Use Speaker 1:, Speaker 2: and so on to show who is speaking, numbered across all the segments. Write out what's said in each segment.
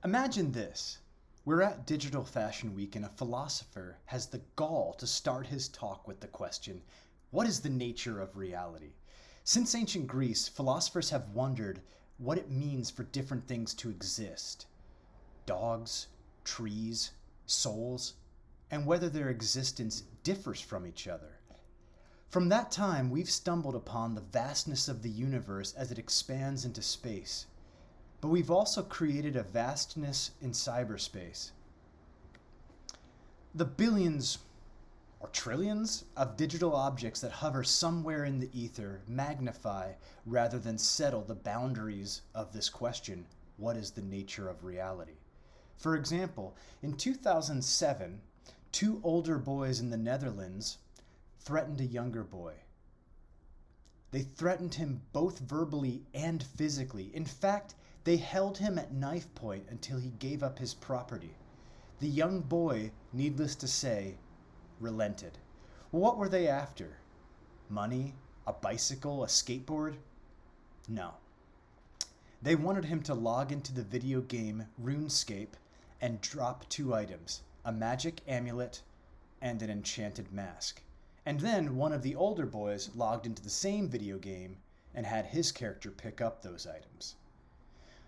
Speaker 1: Imagine this. We're at Digital Fashion Week and a philosopher has the gall to start his talk with the question, what is the nature of reality? Since ancient Greece, philosophers have wondered what it means for different things to exist. Dogs, trees, souls, and whether their existence differs from each other. From that time, we've stumbled upon the vastness of the universe as it expands into space. But we've also created a vastness in cyberspace. The billions or trillions of digital objects that hover somewhere in the ether magnify rather than settle the boundaries of this question, what is the nature of reality? For example, in 2007, two older boys in the Netherlands threatened a younger boy. They threatened him both verbally and physically. In fact, they held him at knife point until he gave up his property. The young boy, needless to say, relented. What were they after? Money? A bicycle? A skateboard? No. They wanted him to log into the video game RuneScape and drop two items, a magic amulet and an enchanted mask. And then one of the older boys logged into the same video game and had his character pick up those items.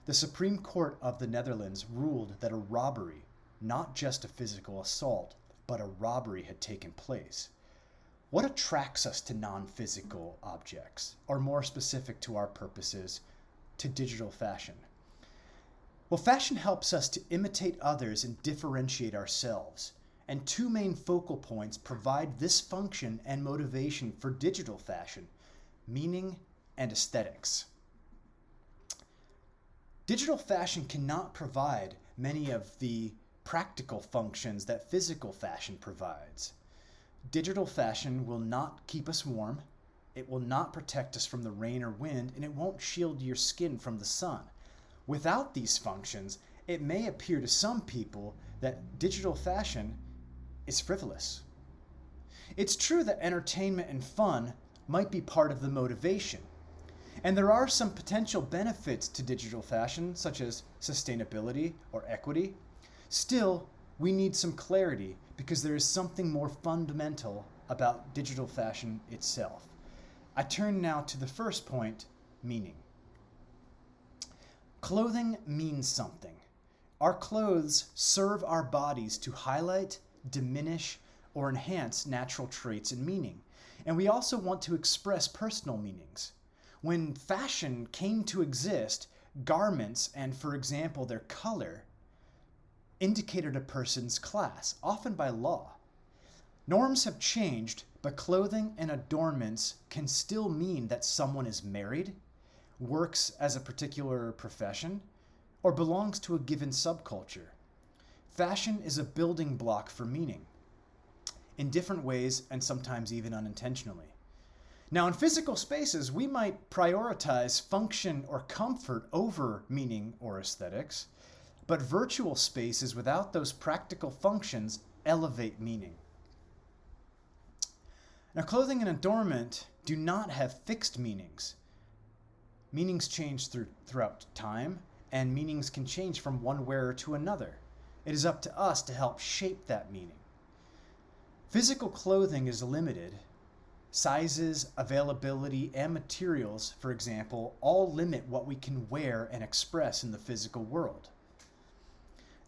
Speaker 1: The Supreme Court of the Netherlands ruled that a robbery, not just a physical assault, but a robbery had taken place. What attracts us to non-physical objects, or more specific to our purposes, to digital fashion? Well, fashion helps us to imitate others and differentiate ourselves. And two main focal points provide this function and motivation for digital fashion, meaning and aesthetics. Digital fashion cannot provide many of the practical functions that physical fashion provides. Digital fashion will not keep us warm, it will not protect us from the rain or wind, and it won't shield your skin from the sun. Without these functions, it may appear to some people that digital fashion is frivolous. It's true that entertainment and fun might be part of the motivation, and there are some potential benefits to digital fashion, such as sustainability or equity. Still, we need some clarity because there is something more fundamental about digital fashion itself. I turn now to the first point, meaning. Clothing means something. Our clothes serve our bodies to highlight, diminish, or enhance natural traits and meaning. And we also want to express personal meanings. When fashion came to exist, garments and, for example, their color indicated a person's class, often by law. Norms have changed, but clothing and adornments can still mean that someone is married, works as a particular profession, or belongs to a given subculture. Fashion is a building block for meaning, in different ways and sometimes even unintentionally. Now, in physical spaces, we might prioritize function or comfort over meaning or aesthetics, but virtual spaces without those practical functions elevate meaning. Now, clothing and adornment do not have fixed meanings. Meanings change throughout time, and meanings can change from one wearer to another. It is up to us to help shape that meaning. Physical clothing is limited. Sizes, availability, and materials, for example, all limit what we can wear and express in the physical world.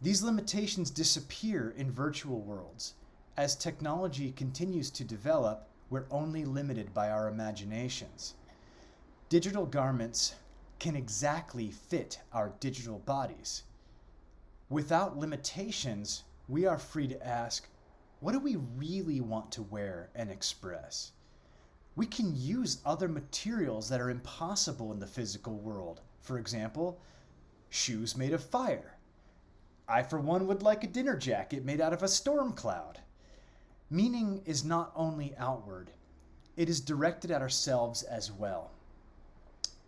Speaker 1: These limitations disappear in virtual worlds. As technology continues to develop, we're only limited by our imaginations. Digital garments can exactly fit our digital bodies. Without limitations, we are free to ask, what do we really want to wear and express? We can use other materials that are impossible in the physical world. For example, shoes made of fire. I, for one, would like a dinner jacket made out of a storm cloud. Meaning is not only outward, it is directed at ourselves as well.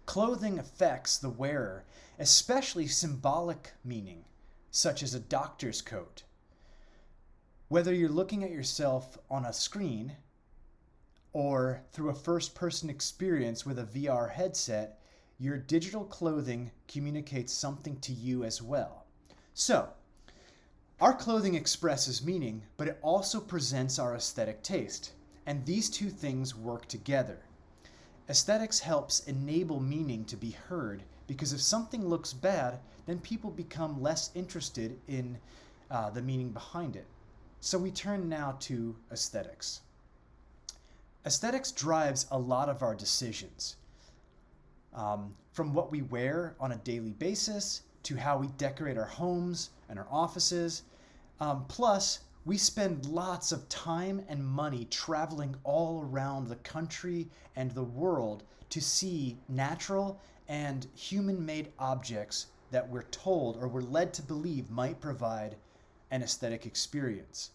Speaker 1: Clothing affects the wearer, especially symbolic meaning, such as a doctor's coat. Whether you're looking at yourself on a screen or through a first-person experience with a VR headset, your digital clothing communicates something to you as well. So, our clothing expresses meaning, but it also presents our aesthetic taste. And these two things work together. Aesthetics helps enable meaning to be heard, because if something looks bad, then people become less interested in the meaning behind it. So we turn now to aesthetics. Aesthetics drives a lot of our decisions, from what we wear on a daily basis to how we decorate our homes and our offices. Plus, we spend lots of time and money traveling all around the country and the world to see natural and human-made objects that we're told or we're led to believe might provide an aesthetic experience.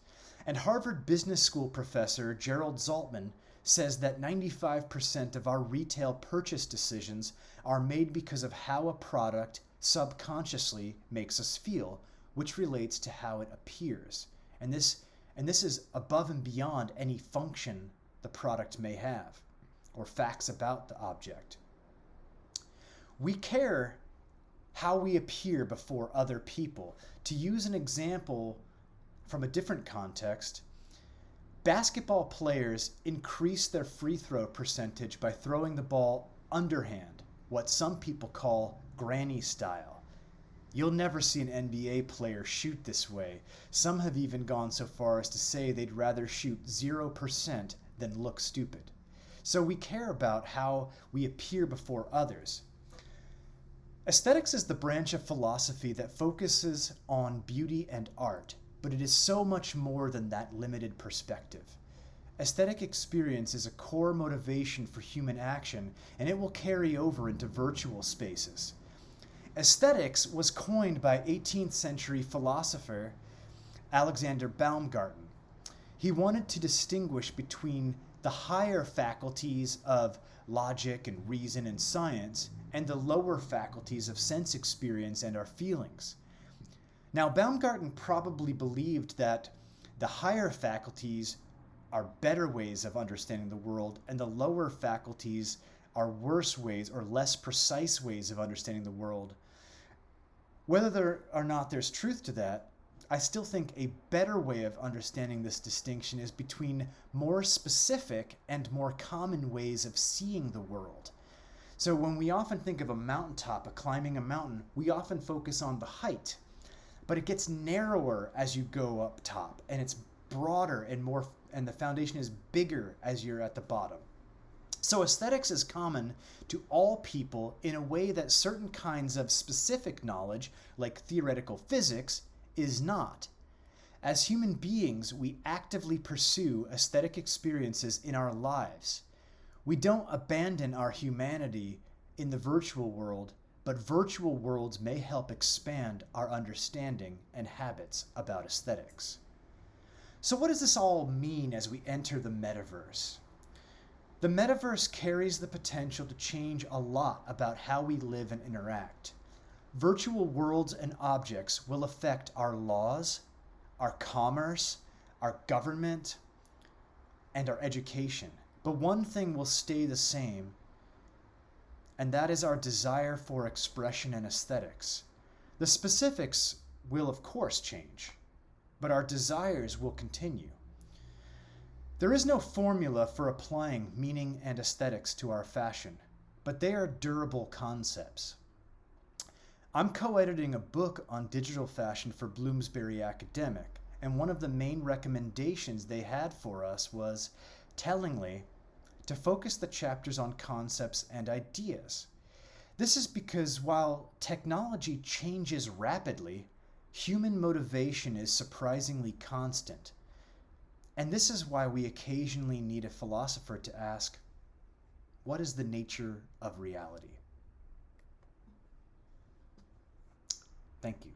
Speaker 1: And Harvard Business School professor Gerald Zaltman says that 95% of our retail purchase decisions are made because of how a product subconsciously makes us feel, which relates to how it appears. And this is above and beyond any function the product may have or facts about the object. We care how we appear before other people. To use an example from a different context, basketball players increase their free throw percentage by throwing the ball underhand, what some people call granny style. You'll never see an NBA player shoot this way. Some have even gone so far as to say they'd rather shoot 0% than look stupid. So we care about how we appear before others. Aesthetics is the branch of philosophy that focuses on beauty and art, but it is so much more than that limited perspective. Aesthetic experience is a core motivation for human action, and it will carry over into virtual spaces. Aesthetics was coined by 18th century philosopher Alexander Baumgarten. He wanted to distinguish between the higher faculties of logic and reason and science and the lower faculties of sense experience and our feelings. Now, Baumgarten probably believed that the higher faculties are better ways of understanding the world and the lower faculties are worse ways or less precise ways of understanding the world. Whether or not there's truth to that, I still think a better way of understanding this distinction is between more specific and more common ways of seeing the world. So when we often think of a mountaintop, climbing a mountain, we often focus on the height, but it gets narrower as you go up top, and it's broader and the foundation is bigger as you're at the bottom. So aesthetics is common to all people in a way that certain kinds of specific knowledge, like theoretical physics, is not. As human beings, we actively pursue aesthetic experiences in our lives. We don't abandon our humanity in the virtual world, but virtual worlds may help expand our understanding and habits about aesthetics. So what does this all mean as we enter the metaverse? The metaverse carries the potential to change a lot about how we live and interact. Virtual worlds and objects will affect our laws, our commerce, our government, and our education. But one thing will stay the same, and that is our desire for expression and aesthetics. The specifics will, of course, change, but our desires will continue. There is no formula for applying meaning and aesthetics to our fashion, but they are durable concepts. I'm co-editing a book on digital fashion for Bloomsbury Academic, and one of the main recommendations they had for us was, tellingly, to focus the chapters on concepts and ideas. This is because while technology changes rapidly, human motivation is surprisingly constant. And this is why we occasionally need a philosopher to ask, what is the nature of reality? Thank you.